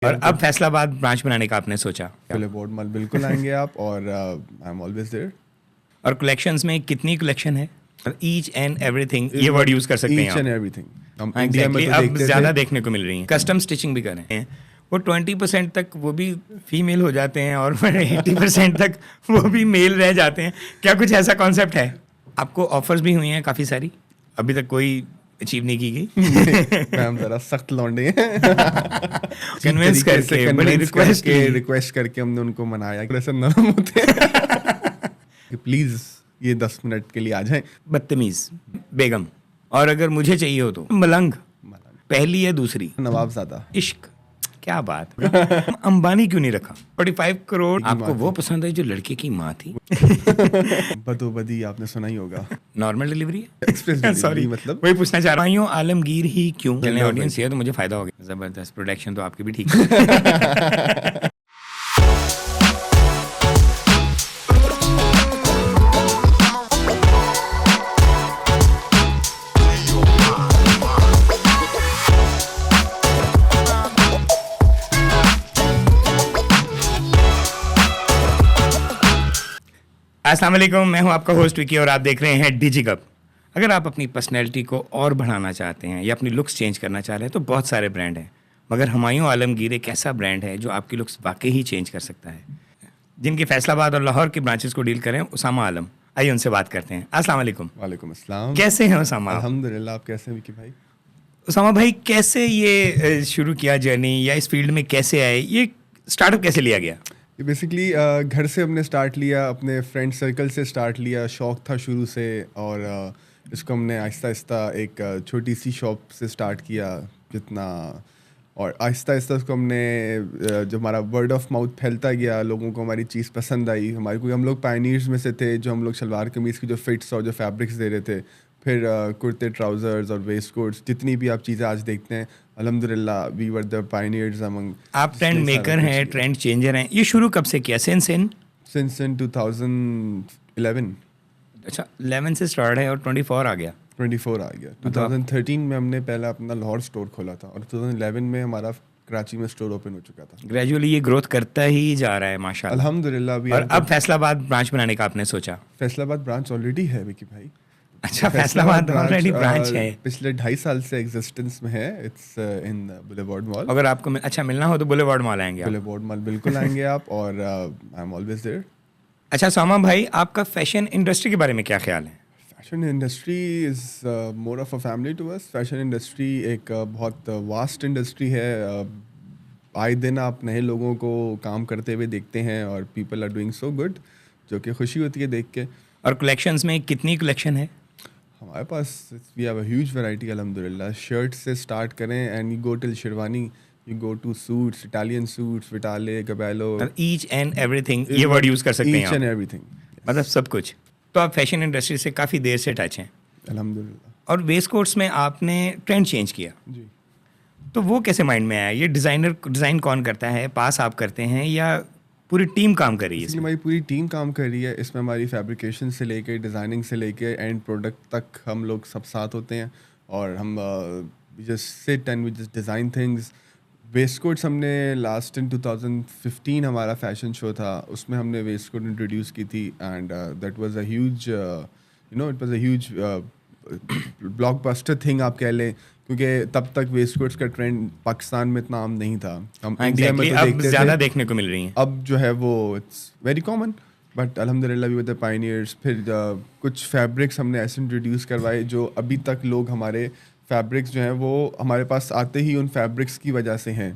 और अब फैसलाबाद ब्रांच बनाने का आपने सोचा बोलेवॉर्ड मॉल बिल्कुल आएंगे आप और आई एम ऑलवेज देयर। और कलेक्शंस में कितनी कलेक्शन है? ईच एंड एवरीथिंग ये वर्ड यूज कर सकते हैं ईच एंड आप। एवरीथिंग हम हाँ, इंडिया में exactly, तो अब देखते ज़्यादा थे। देखने को मिल रही हैं। कस्टम स्टिचिंग भी कर रहे हैं, वो 20% तक वो भी फीमेल हो जाते हैं और 80% तक वो भी मेल रह जाते हैं। क्या कुछ ऐसा कॉन्सेप्ट है? आपको ऑफर्स भी हुई हैं काफ़ी सारी, अभी तक कोई अचीव नहीं की गई? मैम जरा सख्त लौंडे हैं। कन्विंस करके, बड़ी रिक्वेस्ट की। रिक्वेस्ट करके हमने उनको मनाया कि ऐसे नरम होते हैं कि प्लीज ये 10 मिनट के लिए आ जाएं। बदतमीज बेगम, और अगर मुझे चाहिए हो तो मलंग, पहली या दूसरी? नवाबजादा। इश्क, क्या बात। अंबानी क्यों नहीं रखा? 45 करोड़ आपको वो पसंद है जो लड़के की माँ थी? बदोबदी आपने सुना ही होगा। नॉर्मल डिलीवरी एक्सप्रेस है? डिलीवरी सॉरी, मतलब वही पूछना चाह रहा हूँ। आलमगीर ही क्यों? चलने लो ऑडियंस है तो मुझे फायदा हो गया। जबरदस्त प्रोडक्शन तो आपकी भी ठीक है। अस्सलाम वालेकुम, मैं हूं आपका होस्ट विकी और आप देख रहे हैं डिजी कप। अगर आप अपनी पर्सनैलिटी को और बढ़ाना चाहते हैं या अपनी लुक्स चेंज करना चाह रहे हैं तो बहुत सारे ब्रांड हैं, मगर हुमायूं आलमगीर एक ऐसा ब्रांड है जो आपकी लुक्स वाकई ही चेंज कर सकता है। जिनकी फैसलाबाद और लाहौर की ब्रांचेस को डील करें, उसामा आलम। आइए उनसे बात करते हैं। अस्सलाम वालेकुम। वालेकुम अस्सलाम। कैसे हैं उसामा? अल्हम्दुलिल्लाह, आप कैसे हैं विकी भाई? उसामा भाई, कैसे ये शुरू किया जर्नी, या इस फील्ड में कैसे आए, ये स्टार्टअप कैसे लिया गया? ये बेसिकली घर से हमने स्टार्ट लिया, अपने फ्रेंड सर्कल से स्टार्ट लिया। शौक था शुरू से और इसको हमने आहिस्ता आहिस्ता एक छोटी सी शॉप से स्टार्ट किया जितना, और आहिस्ता आहिस्ता उसको हमने जो हमारा वर्ड ऑफ माउथ फैलता गया, लोगों को हमारी चीज़ पसंद आई हमारी, क्योंकि हम लोग पायनियर्स में से थे जो हम लोग शलवार कमीज़ की जो फिट्स और जो फैब्रिक्स दे रहे थे। फिर कुर्ते, ट्राउज़र्स और वेस्ट कोट्स, जितनी भी आप चीज़ें आज देखते हैं, अल्हम्दुलिल्लाह we were the pioneers among. आप ट्रेंड मेकर हैं, ट्रेंड चेंजर हैं। ये शुरू कब से किया? Since in 2011। अच्छा, 11 से स्टार्ट है और 24 आ गया। 24 आ गया। 2013 में हमने पहला अपना लाहौर स्टोर खोला था और 2011 में हमारा कराची में स्टोर ओपन हो चुका था। ग्रेजुअली ये ग्रोथ करता ही जा रहा है माशाल्लाह। अल्हम्दुलिल्लाह। और अब फैसलाबाद ब्रांच बनाने का आपने सोचा? फैसलाबाद ब्रांच ऑलरेडी है विकी भाई। अच्छा, फैसलाबाद ऑलरेडी ब्रांच है। पिछले 2.5 साल से एग्जिस्टेंस में है। It's in Boulevard mall. अगर आपको अच्छा मिलना हो तो बुलेवॉर्ड मॉल आएंगे आप? बुलेवॉर्ड मॉल बिल्कुल आएंगे आप और आई एम ऑलवेज देयर। अच्छा सामा भाई, आपका फैशन इंडस्ट्री के बारे में क्या ख्याल है? Fashion industry is more of a family to us. Fashion industry एक बहुत वास्ट इंडस्ट्री है। आए दिन आप नए लोगों को काम करते हुए देखते हैं और people are doing so good, जो कि खुशी होती है देख के। और कलेक्शंस में कितनी कलेक्शन है हमारे पास? We have a huge variety अल्हम्दुलिल्लाह। शर्ट से स्टार्ट करें and you go till sherwani, you go to suits, Italian suits, Vitale, गबैलो, ईच एंड एवरीथिंग ये वर्ड यूज कर सकते हैं ईच एंड आप? एवरीथिंग, मतलब सब कुछ। तो आप फैशन इंडस्ट्री से काफ़ी देर से टच हैं अल्हम्दुलिल्लाह। और वेस्ट कोट्स में आपने ट्रेंड चेंज किया, जी। तो वो कैसे माइंड में आया? ये डिज़ाइन कौन करता है? पास आप करते हैं या पूरी टीम काम कर रही है इसलिए इसमें? हमारी पूरी टीम काम कर रही है इसमें। हमारी फैब्रिकेशन से लेके डिज़ाइनिंग से लेके एंड प्रोडक्ट तक हम लोग सब साथ होते हैं और हम just sit and we just design things. Waistcoats हमने लास्ट इन 2015 हमारा फैशन शो था, उसमें हमने वेस्ट कोट इंट्रोड्यूस की थी and that was a huge it was a huge blockbuster thing आप कह लें, क्योंकि तब तक वेस्ट कोट्स का ट्रेंड पाकिस्तान में इतना आम नहीं था। हम इंडिया में तो अब देखते ज़्यादा थे, देखने को मिल रही हैं। अब जो है वो इट्स वेरी कॉमन, बट अल्हम्दुलिल्लाह वी वर द पायनियर्स। फिर कुछ फैब्रिक्स हमने ऐसे इंट्रोड्यूस करवाए जो अभी तक लोग, हमारे फैब्रिक्स जो हैं वो हमारे पास आते ही उन फैब्रिक्स की वजह से हैं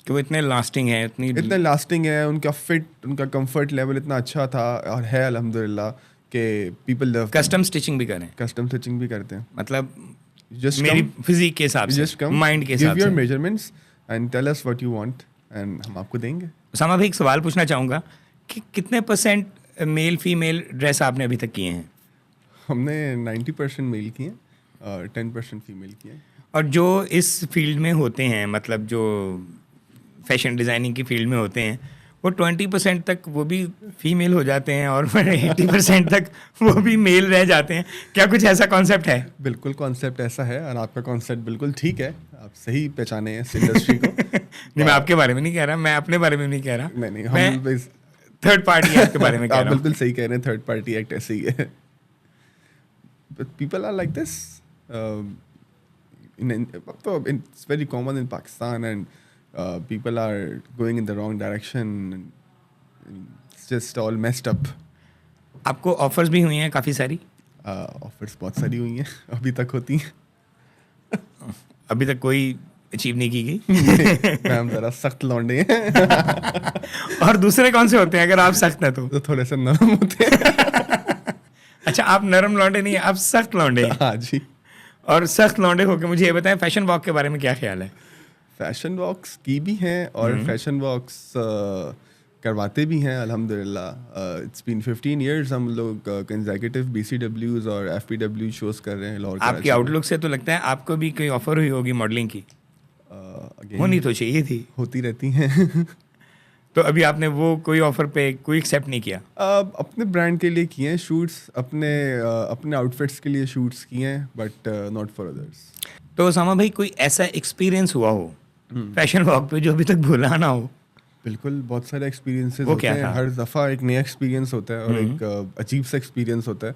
कि वो इतने लास्टिंग है, इतने लास्टिंग है, उनका फिट, उनका कंफर्ट लेवल इतना अच्छा था और है अल्हम्दुलिल्लाह कि पीपल लव। कस्टम स्टिचिंग भी करें, कस्टम स्टिचिंग भी करते हैं। मतलब Just मेरी come, फिजिक के हिसाब just से, come, माइंड के give हिसाब your से। measurements and tell us what you want and हम आपको देंगे। उसामा भाई, एक सवाल पूछना चाहूँगा कि कितने % मेल फीमेल ड्रेस आपने अभी तक किए हैं? हमने 90% मेल किए हैं और 10% फीमेल किए हैं। और जो इस फील्ड में होते हैं, मतलब जो फैशन डिज़ाइनिंग की फील्ड में होते हैं, वो 20% तक वो भी फीमेल हो जाते हैं और 80% तक वो भी मेल रह जाते हैं। क्या कुछ ऐसा कॉन्सेप्ट है? बिल्कुल कॉन्सेप्ट ऐसा है और आपका कॉन्सेप्ट बिल्कुल ठीक है, आप सही पहचाने हैं इस इंडस्ट्री को। नहीं, मैं आपके बारे में नहीं कह रहा, मैं अपने बारे में नहीं कह रहा, नहीं मैं हम थर्ड पार्टी एक्ट के बारे में कह आप रहा हूँ। बिल्कुल सही कह रहे हैं, थर्ड पार्टी एक्ट ऐसे ही है। But people are like this. It's very common in Pakistan, and people are going in the wrong direction. And it's just all messed up. आपको ऑफर्स भी हुई हैं काफ़ी सारी? ऑफर्स बहुत सारी हुई हैं, अभी तक होती हैं। अभी तक कोई अचीव नहीं की गई? हम जरा सख्त लौंडे हैं। और दूसरे कौन से होते हैं अगर आप सख्त हैं तो थोड़े से नरम होते हैं। अच्छा, आप नरम लौंडे नहीं, आप सख्त लौंडे हैं। हाँ जी। और सख्त लौंडे होकर मुझे ये बताएं, फैशन वॉक के बारे में क्या ख्याल है? फैशन वॉक्स की भी हैं और फैशन वॉक्स करवाते भी हैं अल्हम्दुलिल्लाह। इट्स बीन 15 इयर्स हम लोग कंसेक्यूटिव BCWs और FPW शोज कर रहे हैं लाहौर आपके कराची में। आउटलुक से तो लगता है आपको भी कोई ऑफर हुई होगी मॉडलिंग की। Again, होनी तो चाहिए थी। होती रहती हैं। तो अभी आपने वो कोई ऑफर पे कोई एक्सेप्ट नहीं किया? अपने ब्रांड के लिए किए हैं शूट्स, अपने आउटफिट्स के लिए शूट्स किए हैं, बट नॉट फॉर अदर्स। तो उसामा भाई, कोई ऐसा एक्सपीरियंस हुआ हो फैशन वॉक पे जो अभी तक भूला ना हो? बिल्कुल, बहुत सारे एक्सपीरियंसेस वो होते क्या हैं। था? हर दफ़ा एक नया एक्सपीरियंस होता है और एक अजीब सा एक्सपीरियंस होता है।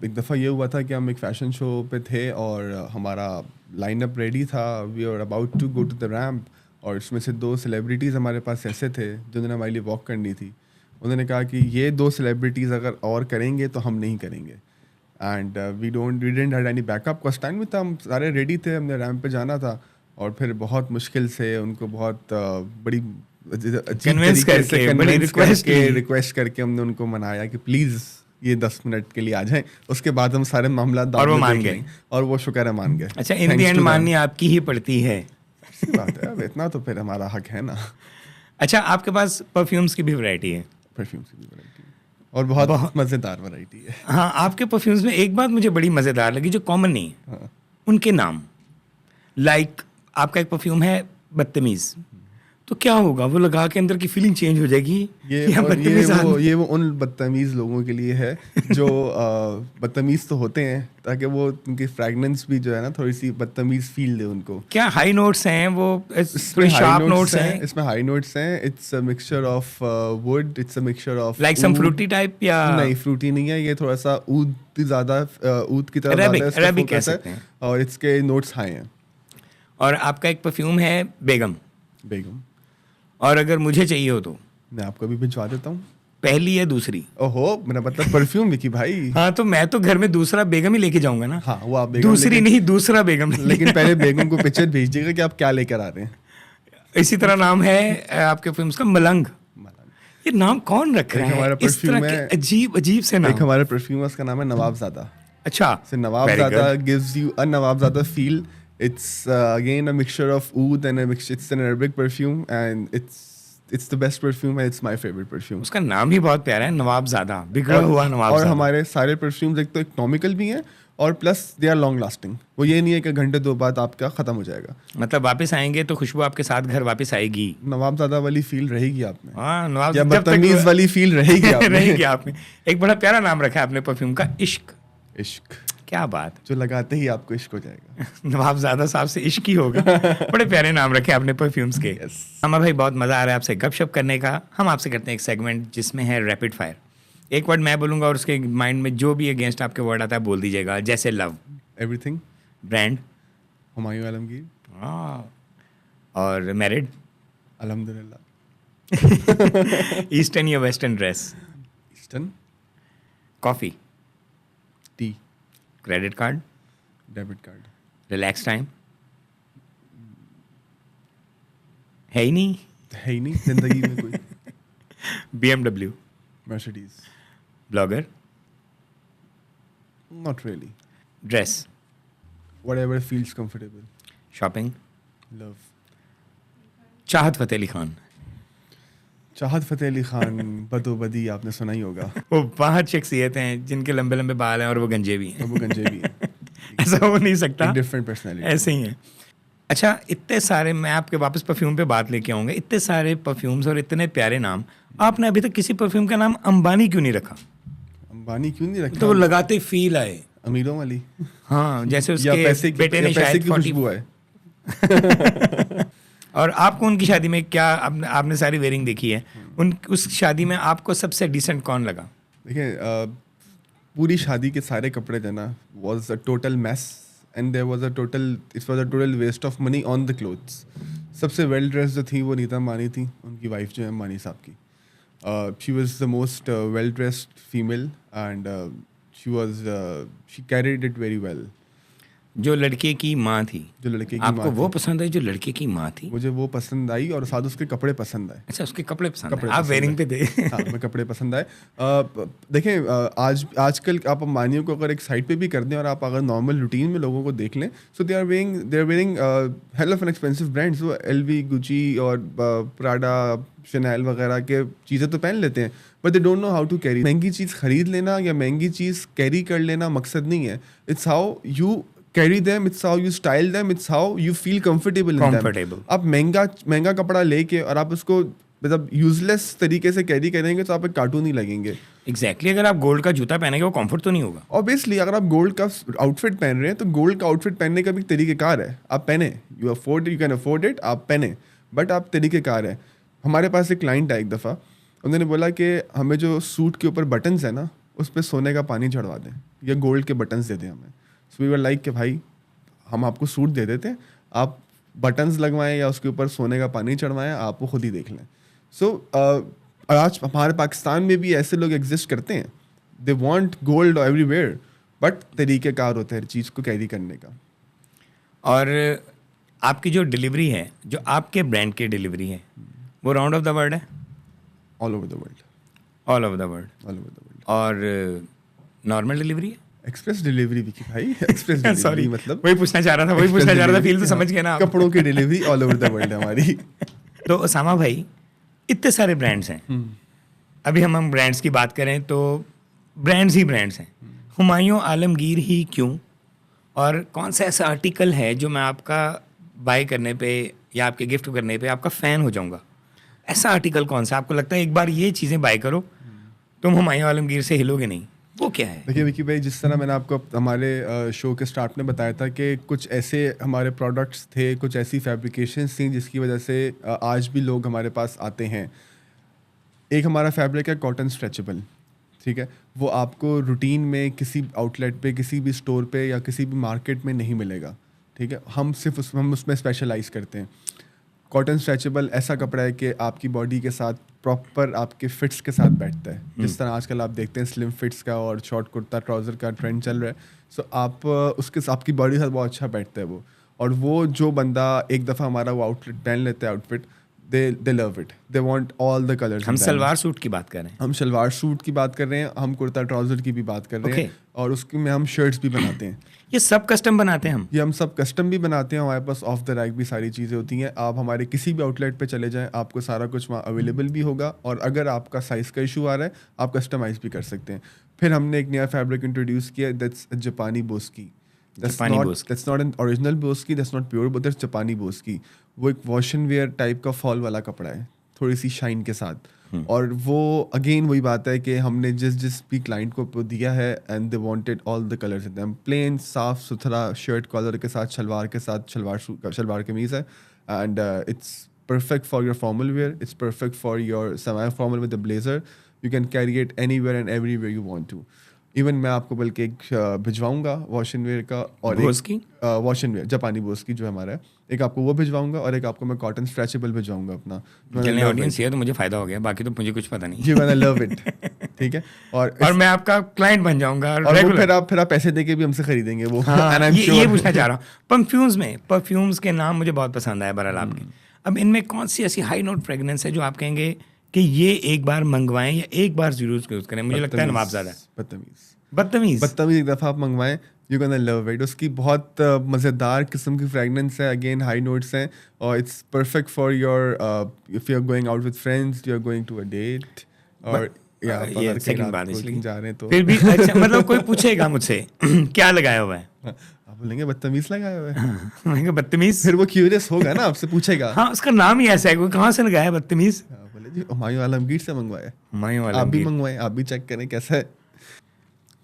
एक दफ़ा ये हुआ था कि हम एक फ़ैशन शो पे थे और हमारा लाइनअप रेडी था, we are about to go to the ramp, और इसमें से 2 सेलिब्रिटीज़ हमारे पास ऐसे थे जिन्होंने हमारे लिए वॉक करनी थी। उन्होंने कहा कि ये 2 सेलिब्रिटीज़ अगर और करेंगे तो हम नहीं करेंगे, and we didn't had any backup. कुछ टाइम में था, हम सारे रेडी थे, हमने रैम्प पे जाना था, और फिर बहुत मुश्किल से उनको बहुत बड़ी Convince करके, बड़ी रिक्वेस्ट करके हमने उनको मनाया कि प्लीज़ ये 10 मिनट के लिए आ जाएं। उसके बाद हम सारे मामला और वो मान गए। और वो शुक्र है मान गए। अच्छा, इन दी एंड माननी आपकी ही पड़ती है। बात है, अब इतना तो फिर हमारा हक है ना। अच्छा, आपके पास परफ्यूम्स की भी वैरायटी है? परफ्यूम्स की वैरायटी और बहुत मज़ेदार वैरायटी है। हाँ, आपके परफ्यूम्स में एक बात मुझे बड़ी मज़ेदार लगी जो कॉमन नहीं है। हाँ। उनके नाम, लाइक आपका एक परफ्यूम है बदतमीज़, तो क्या होगा, वो लगा के अंदर की फीलिंग चेंज हो जाएगी? ये वो उन बदतमीज़ लोगों के लिए है जो बदतमीज़ तो होते हैं, ताकि वो उनकी फ्रेगनेंस भी जो है ना थोड़ी सी बदतमीज़ फील दे उनको। क्या हाई नोट्स हैं वो, शार्प नोट्स हैं? इसमें हाई नोट्स हैं। It's a mixture of wood, it's a mixture of like some fruity type या? नहीं, फ्रूटी नहीं है, ये थोड़ा सा ऊद ज़्यादा, ऊद की तरह अरेबिक कह सकते हैं। और इसके नोट्स हाई हैं। और आपका एक परफ्यूम है बेगम। और अगर मुझे चाहिए हो तो मैं आपको भी भिजवा देता हूँ। पहली या दूसरी? ओहो, मेरा मतलब परफ्यूम विकी भाई। हाँ, तो मैं तो घर में दूसरा बेगम ही लेके जाऊंगा ना। हाँ, वो आप बेगम दूसरी नहीं, दूसरा बेगम। लेकिन पहले बेगम को पिक्चर भेजिएगा कि आप क्या लेकर आ रहे हैं। इसी तरह नाम है आपके फिल्म का मलंग। ये नाम कौन रख रहा है? इस तरह के अजीब अजीब से नाम। एक हमारे परफ्यूमर्स का नाम है नवाबजादा। अच्छा, Nawabzada gives you a Nawabzada feel. It's again a mixture of oud and it's an Arabic perfume, and it's the best perfume and it's my favorite perfume. उसका नाम ही बहुत प्यारा है, नवाबजादा, बिगड़ा हुआ नवाबजादा। और हमारे सारे परफ्यूम्स एक तो इकोनॉमिकल भी हैं और plus they are long lasting. वो ये नहीं है कि घंटे 2 बाद आपका खत्म हो जाएगा। मतलब वापस आएंगे तो खुशबू आपके साथ घर वापस आएगी। नवाबजादा वाली फील रहेगी आप में। हाँ, या बदतमीज वाली फील रहेगी आप में। रहेगी आप में। एक बड़ा प्यारा नाम रखा है आपने परफ्यूम का, इश्क। इश्क, क्या बात, जो लगाते ही आपको इश्क हो जाएगा। नवाबजादा साहब से इश्क ही होगा। बड़े प्यारे नाम रखे आपने परफ्यूम्स के। हमारा भाई बहुत मज़ा आ रहा है आपसे गपशप करने का। हम आपसे करते हैं एक सेगमेंट जिसमें है रैपिड फायर। एक वर्ड मैं बोलूँगा और उसके माइंड में जो भी अगेंस्ट आपके वर्ड आता है बोल दीजिएगा। जैसे love, everything, brand, Humayun Alamgir, और मैरिड, अल्हम्दुलिल्लाह, ईस्टर्न या western dress, eastern, coffee, T, credit card, debit card, relax time है ही नहीं जिंदगी में कोई। BMW, Mercedes, blogger, not really, dress, whatever feels comfortable, shopping, love, चाहत फ़तेह अली खान। चाहत फ़तेह अली खान बदोबदी आपने सुना ही होगा। वो 5 शख्सियत हैं जिनके लंबे लंबे बाल हैं और वो गंजे भी हैं। वो गंजे भी हैं। ऐसा हो नहीं सकता, डिफरेंट पर्सनालिटी। ऐसे ही हैं। अच्छा, इतने सारे, मैं आपके वापस परफ्यूम पे बात लेके आऊँगा, इतने सारे परफ्यूम्स और इतने प्यारे नाम, आपने अभी तक किसी परफ्यूम का नाम अंबानी क्यों नहीं रखा? अंबानी क्यों नहीं तो वो रखा? लगाते फील आए। अमीरों वाली हाँ, जैसे या उसके पैसे की, बेटे या ने पैसे शायद की 40। खुशबू है। और आपको उनकी शादी में क्या, आपने सारी वेयरिंग देखी है, उन उस शादी में आपको सबसे डिसेंट कौन लगा? देखिए पूरी शादी के सारे कपड़े थे ना, was a total mess and there was a total, it was a total waste of money on the clothes. सबसे वेल ड्रेस जो थी वो नीता अंबानी थी, उनकी वाइफ जो है अंबानी साहब की। She was the most well dressed female and she carried it very well. जो लड़के की माँ थी, जो लड़के की आपको माँ वो थी, पसंद आई जो लड़के की माँ थी? मुझे वो पसंद आई और साथ उसके कपड़े पसंद आए। अच्छा, उसके कपड़े पसंद कपड़े आए, आप पसंद वेयरिंग आए। पे थे। हाँ, मैं कपड़े पसंद आए। देखें आजकल आप अंबानियों को अगर एक साइड पे भी कर दें और आप अगर नॉर्मल रूटीन में लोगों को देख लें, so they are wearing hell of an expensive brands. वो LV, गुची और प्राडा, शनैल वगैरह के चीज़ें तो पहन लेते हैं, but they don't know how to carry. महंगी चीज़ खरीद लेना या महंगी चीज़ कैरी कर लेना मकसद नहीं है। It's how you carry them, it's how you style them, it's how you feel comfortable in them. Comfortable. आप महंगा कपड़ा लेके और आप उसको मतलब यूजलेस तरीके से कैरी करेंगे तो आप एक कार्टून ही लगेंगे। एग्जैक्टली, अगर आप गोल्ड का जूता पहनेंगे वो कंफर्ट तो नहीं होगा। ऑब्वियसली अगर आप गोल्ड का आउटफिट पहन रहे हैं तो गोल्ड का आउटफिट पहनने का भी एक तरीक़ेकार है, आप पहने, यू कैन अफोर्ड इट, आप पहने, बट आप तरीक़ेकार है। हमारे पास एक क्लाइंट है, एक दफ़ा उन्होंने बोला कि हमें जो सूट के ऊपर बटन्स है ना, उस पर सोने का पानी चढ़वा दें या गोल्ड के बटन्स दे दें हमें। सो वी वर लाइक कि भाई हम आपको सूट दे देते हैं, आप बटन्स लगवाएं या उसके ऊपर सोने का पानी चढ़वाएं, आप वो खुद ही देख लें। सो आज हमारे पाकिस्तान में भी ऐसे लोग एग्जिस्ट करते हैं, they want gold everywhere, but तरीक़ेकार होता है हर चीज़ को कैरी करने का। और आपकी जो डिलीवरी है, जो आपके ब्रांड की डिलीवरी है, वो राउंड ऑफ द वर्ल्ड है? All over the world. All over the world. All over the world. और नॉर्मल डिलीवरी है? एक्सप्रेस डिलीवरी भी की भाई, एक्सप्रेस डिलीवरी सॉरी, मतलब वही पूछना चाह रहा था, वही पूछना चाह रहा था, फील तो समझ गया ना आप। कपड़ों की delivery all over the world है हमारी। तो उसामा भाई, इतने सारे ब्रांड्स हैं, अभी हम ब्रांड्स की बात करें तो ब्रांड्स ही ब्रांड्स हैं। हुमायूं आलमगीर ही क्यों? और कौन सा ऐसा आर्टिकल है जो मैं आपका बाय करने पे या आपके गिफ्ट करने पे आपका फ़ैन हो जाऊंगा? ऐसा आर्टिकल कौन सा आपको लगता है एक बार ये चीज़ें बाय करो तुम हुमायूं आलमगीर से हिलोगे नहीं? वो क्या है? देखिए विकी भाई, जिस तरह मैंने आपको हमारे शो के स्टार्ट में बताया था कि कुछ ऐसे हमारे प्रोडक्ट्स थे, कुछ ऐसी फैब्रिकेशंस थी जिसकी वजह से आज भी लोग हमारे पास आते हैं। एक हमारा फैब्रिक है कॉटन स्ट्रेचेबल, ठीक है, वो आपको रूटीन में किसी आउटलेट पे, किसी भी स्टोर पे या किसी भी मार्केट में नहीं मिलेगा, ठीक है। हम उसमें स्पेशलाइज करते हैं। कॉटन स्ट्रेचेबल ऐसा कपड़ा है कि आपकी बॉडी के साथ प्रॉपर आपके फिट्स के साथ बैठता है। जिस तरह आजकल आप देखते हैं स्लिम फिट्स का और शॉर्ट कुर्ता ट्राउज़र का ट्रेंड चल रहा है, सो आप उसके आपकी बॉडी के साथ बहुत अच्छा बैठता है वो। और वो जो बंदा एक दफ़ा हमारा वो आउटफिट पहन लेता है, outfit, they love it, they want all the colours. हम सलवार सूट की बात कर रहे हैं। हम सलवार सूट की बात कर रहे हैं, हम कुर्ता ट्राउज़र की भी बात कर रहे हैं, और उसकी में हम शर्ट्स भी बनाते हैं। ये सब कस्टम बनाते हैं हम? ये हम सब कस्टम भी बनाते हैं, हमारे पास ऑफ द रैक भी सारी चीज़ें होती हैं। आप हमारे किसी भी आउटलेट पे चले जाएं, आपको सारा कुछ वहाँ अवेलेबल भी होगा, और अगर आपका साइज़ का इशू आ रहा है आप कस्टमाइज़ भी कर सकते हैं। फिर हमने एक नया फैब्रिक इंट्रोड्यूस किया, दैट्स जापानी Boski. That's not an original Boski, that's not pure, but that's जापानी बोस्की। वो एक वॉश एंड वेयर टाइप का फॉल वाला कपड़ा है, थोड़ी सी शाइन के साथ। और वो अगेन वही बात है कि हमने जिस भी क्लाइंट को दिया है, and they wanted all the colours in them. Plain साफ सुथरा शर्ट कॉलर के साथ, शलवार के साथ, शलवार कमीज है, and it's perfect for your formal wear, it's perfect for your semi formal with the blazer. You can carry it anywhere and everywhere you want to. Even मैं आपको बल्कि एक भिजवाऊंगा वॉश एंड वेयर का, और वॉश एंड वेयर जापानी बोस्की जो हमारा है, एक आपको वो भिजवाऊंगा, और एक आपको मैं कॉटन स्ट्रेचेबल भिजवाऊंगा अपना। चलने ऑडियंस है तो मुझे फायदा हो गया, बाकी तो मुझे कुछ पता नहीं। यू गोना लव इट, ठीक है। और मैं आपका क्लाइंट बन जाऊंगा, और फिर आप पैसे देके भी हमसे खरीदेंगे वो। हाँ, ये पूछना चाह रहा हूँ। परफ्यूम्स के नाम मुझे बहुत पसंद आया बहरहाल आपके। अब इनमें कौन सी ऐसी हाई नोट फ्रेगनेंस है जो आप कहेंगे कि ये एक बार मंगवाएं या एक बार जरूर यूज करें? मुझे लगता है नवाबजादा। बदतमीज एक दफ़ा आप मंगवाएं, यू गोना लव इट। उसकी बहुत मज़ेदार किस्म की फ्रेगनेंस है, अगेन हाई नोट्स हैं, और it's perfect for your if you are going out with friends, you are going to a date, और ये सेकंड बात इसलिए जा रहे हैं तो फिर भी अच्छा, मतलब कोई पूछेगा मुझसे क्या लगाया हुआ है, आप बोलेंगे बदतमीज लगाया हुआ है। मैंने कहा बदतमीज। फिर वो क्यूरियस होगा ना, आपसे पूछेगा। हाँ, उसका नाम ही ऐसा है, कोई कहाँ से लगाया है बदतमीज। बोले जी हुमायूं आलमगीर से मंगवाया। हुमायूं आप भी आलमगीर। मंगवाएं, आप भी चेक करें कैसा है।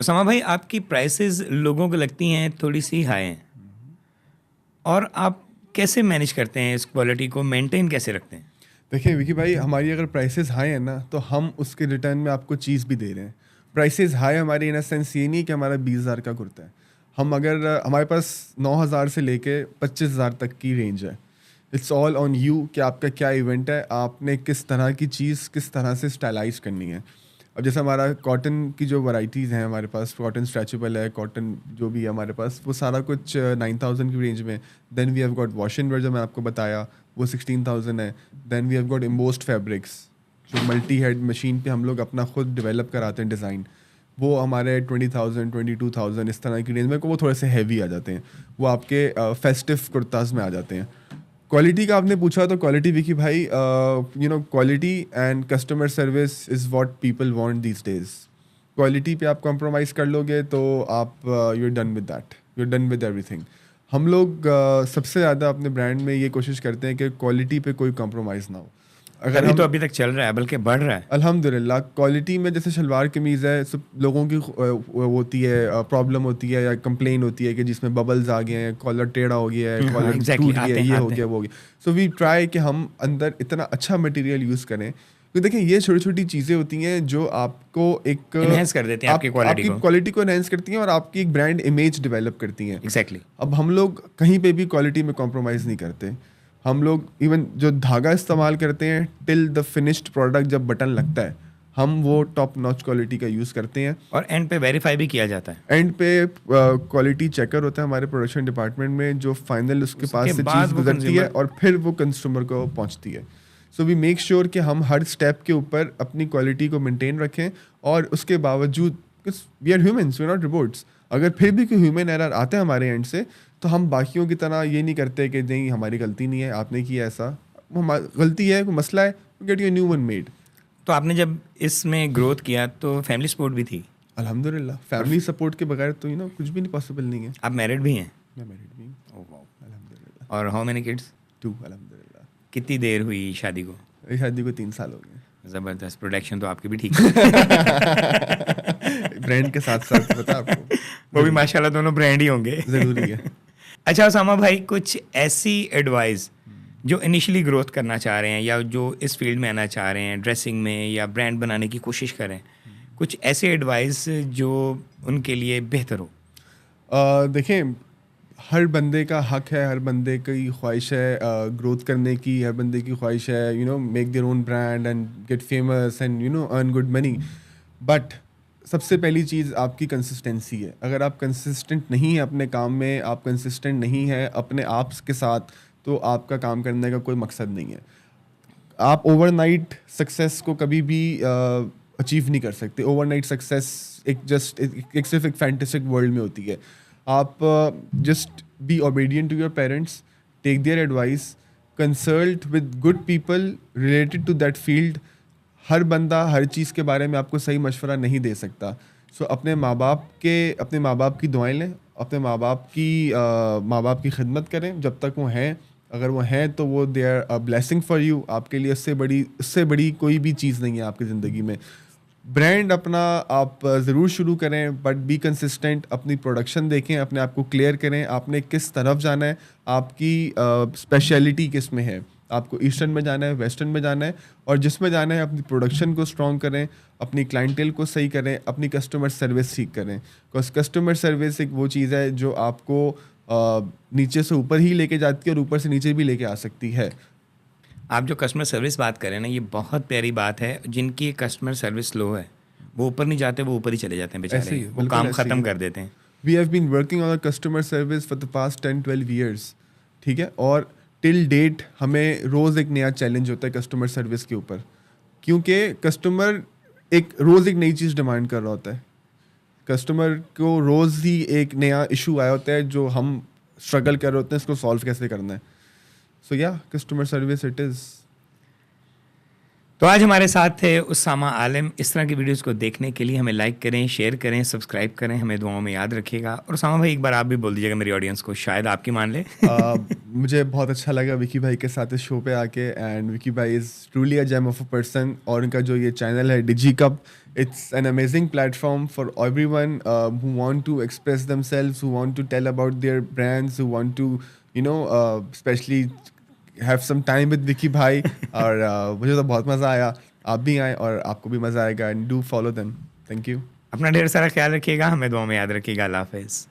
उसामा भाई, आपकी प्राइसेस लोगों को लगती हैं थोड़ी सी हाई हैं, और आप कैसे मैनेज करते हैं इस क्वालिटी को, मेंटेन कैसे रखते हैं? देखिए विकी भाई, हमारी अगर प्राइसेस हाई है ना, तो हम उसके रिटर्न में आपको चीज़ भी दे रहे हैं। प्राइसेस हाई हमारी इन सेंस ये नहीं कि हमारा 20,000 का कुर्ता है। हम अगर हमारे पास 9,000 से लेके 25,000 तक की रेंज है। इट्स ऑल ऑन यू कि आपका क्या इवेंट है, आपने किस तरह की चीज़ किस तरह से स्टाइलाइज करनी है। अब जैसे हमारा कॉटन की जो वैराइटीज़ हैं हमारे पास, कॉटन स्ट्रेचेबल है, कॉटन जो भी है हमारे पास, वो सारा कुछ 9,000 की रेंज में। Then we have got wash and wear, जो मैं आपको बताया, वो 16,000 है। Then we have got embossed fabrics, जो मल्टी हेड मशीन पे हम लोग अपना खुद डेवलप कराते हैं डिज़ाइन, वो हमारे 20,000 22,000 इस तरह की रेंज में, वो थोड़े से हैवी आ जाते हैं। वो आपके फेस्टिव कुर्ताज में आ जाते हैं। क्वालिटी का आपने पूछा, तो क्वालिटी विकी भाई, you know, quality and customer service is what people want these days. Quality पे आप कॉम्प्रोमाइज़ कर लोगे तो आप you are done with that, you are done with everything. हम लोग सबसे ज़्यादा अपने ब्रांड में ये कोशिश करते हैं कि क्वालिटी पे कोई कॉम्प्रोमाइज़ ना हो। अगर अभी हम तो अभी तक चल रहा है, बल्कि बढ़ रहा है। अल्हम्दुलिल्लाह क्वालिटी में, जैसे शलवार कमीज़ है, सब लोगों की वो होती है, प्रॉब्लम होती है या कंप्लेन होती है कि जिसमें बबल्स आ गए हैं, कॉलर टेढ़ा हो गया है, हाँ, कॉलर exactly, टूट गया आते है, हैं, ये हो आते गया, हैं। वो हो गया। सो वी ट्राई कि हम अंदर इतना अच्छा मटेरियल यूज़ करें। तो देखिए, ये छोटी छोटी चीज़ें होती हैं जो आपको एक Enhance कर देती हैं आपकी quality को। क्वालिटी को एनहेंस करती हैं और आपकी एक ब्रांड इमेज डेवलप करती हैं। एग्जैक्टली। अब हम लोग कहीं पे भी क्वालिटी में कॉम्प्रोमाइज़ नहीं करते। हम लोग इवन जो धागा इस्तेमाल करते हैं, टिल द फिनिश्ड प्रोडक्ट जब बटन लगता है, हम वो टॉप नॉच क्वालिटी का यूज़ करते हैं। और एंड पे वेरीफाई भी किया जाता है। एंड पे क्वालिटी चेकर होता है हमारे प्रोडक्शन डिपार्टमेंट में, जो फाइनल उसके पास से बाद चीज़ वो गुजरती है consumer- और फिर वो कंज्यूमर को पहुंचती है। सो वी मेक श्योर कि हम हर स्टेप के ऊपर अपनी क्वालिटी को मेंटेन रखें, और उसके बावजूद, we are humans, we are not robots, अगर फिर भी कोई ह्यूमन एरर आते हैं हमारे एंड से, तो हम बाकियों की तरह ये नहीं करते कि नहीं हमारी गलती नहीं है, आपने किया ऐसा, गलती है, कोई मसला है, get you new one made. तो आपने जब इसमें ग्रोथ किया तो फैमिली सपोर्ट भी थी? अल्हम्दुलिल्लाह, फैमिली सपोर्ट के बगैर तो कुछ भी नहीं पॉसिबल नहीं है। आप मैरिड भी हैं? मैं मैरिड भी हूँ, अल्हम्दुलिल्लाह। और हाउ मेनी किड्स? 2, अल्हम्दुलिल्लाह। कितनी देर हुई शादी को? मेरी शादी को 3 साल हो गए। ज़बरदस्त, प्रोडक्शन तो आपकी भी ठीक है। ब्रांड के साथ साथ पता है आपको, वो भी माशाल्लाह दोनों ब्रांड ही होंगे। ज़रूरी है। अच्छा उसामा भाई, कुछ ऐसी एडवाइस जो इनिशियली ग्रोथ करना चाह रहे हैं या जो इस फील्ड में आना चाह रहे हैं, ड्रेसिंग में या ब्रांड बनाने की कोशिश करें, कुछ ऐसे एडवाइस जो उनके लिए बेहतर हो? देखें, हर बंदे का हक है, हर बंदे की ख्वाहिश है ग्रोथ करने की, हर बंदे की ख्वाहिश है make their own brand and get famous and earn good money. But सबसे पहली चीज़ आपकी कंसिस्टेंसी है। अगर आप कंसिस्टेंट नहीं है अपने काम में, आप कंसिस्टेंट नहीं है अपने आप के साथ, तो आपका काम करने का कोई मकसद नहीं है। आप ओवरनाइट सक्सेस को कभी भी अचीव नहीं कर सकते। ओवरनाइट सक्सेस एक सिर्फ एक फैंटेसिक वर्ल्ड में होती है। आप just be obedient to your parents, take their advice, consult with good people related to that field. हर बंदा हर चीज़ के बारे में आपको सही मशवरा नहीं दे सकता। सो अपने माँ बाप की दुआएं लें, अपने माँ बाप की खिदमत करें जब तक वो हैं। अगर वो हैं तो वो they are a blessing for you. आपके लिए इससे बड़ी कोई भी चीज़ नहीं है आपकी ज़िंदगी में। ब्रांड अपना आप ज़रूर शुरू करें, बट बी कंसिस्टेंट। अपनी प्रोडक्शन देखें, अपने आप को क्लियर करें, आपने किस तरफ जाना है, आपकी स्पेशलिटी किस में है, आपको ईस्टर्न में जाना है, वेस्टर्न में जाना है, और जिसमें जाना है अपनी प्रोडक्शन को स्ट्रॉन्ग करें, अपनी क्लाइंटेल को सही करें, अपनी कस्टमर सर्विस ठीक करें। बिकॉज कस्टमर सर्विस एक वो चीज़ है जो आपको नीचे से ऊपर ही लेके जाती है और ऊपर से नीचे भी लेके आ सकती है। आप जो कस्टमर सर्विस बात करें ना, ये बहुत प्यारी बात है। जिनकी कस्टमर सर्विस लो है वो ऊपर नहीं जाते, वो ऊपर ही चले जाते हैं ऐसे बेचारे, ही, वो बिल्कुल काम ऐसे ही ख़त्म है। कर देते हैं। We have been working on customer service for the past 10-12 years, ठीक है, और टिल डेट हमें रोज़ एक नया चैलेंज होता है कस्टमर सर्विस के ऊपर, क्योंकि कस्टमर रोज़ एक नई चीज़ डिमांड कर रहा होता है। कस्टमर को रोज़ ही एक नया इशू आया होता है जो हम स्ट्रगल कर रहे होते हैं इसको सॉल्व कैसे करना है। सो या कस्टमर सर्विस इट इज़। तो आज हमारे साथ थे उसामा आलिम। इस तरह की वीडियोस को देखने के लिए हमें लाइक करें, शेयर करें, सब्सक्राइब करें, हमें दुआओं में याद रखिएगा। और उसामा भाई, एक बार आप भी बोल दीजिएगा मेरी ऑडियंस को, शायद आपकी मान ले। मुझे बहुत अच्छा लगा विकी भाई के साथ इस शो पे आके, एंड विकी भाई is truly a gem of a person. और उनका जो ये चैनल है Digi Cup, it's an amazing platform for everyone who want to express themselves, who want to tell about their brands, who want to specially have some time with Vicky भाई। और मुझे तो बहुत मज़ा आया। आप भी आए और आपको भी मज़ा आएगा, and do follow them. Thank you. अपना ढेर सारा ख्याल रखिएगा, हमें दुआओं में याद रखिएगा। अल्लाह हाफिज़।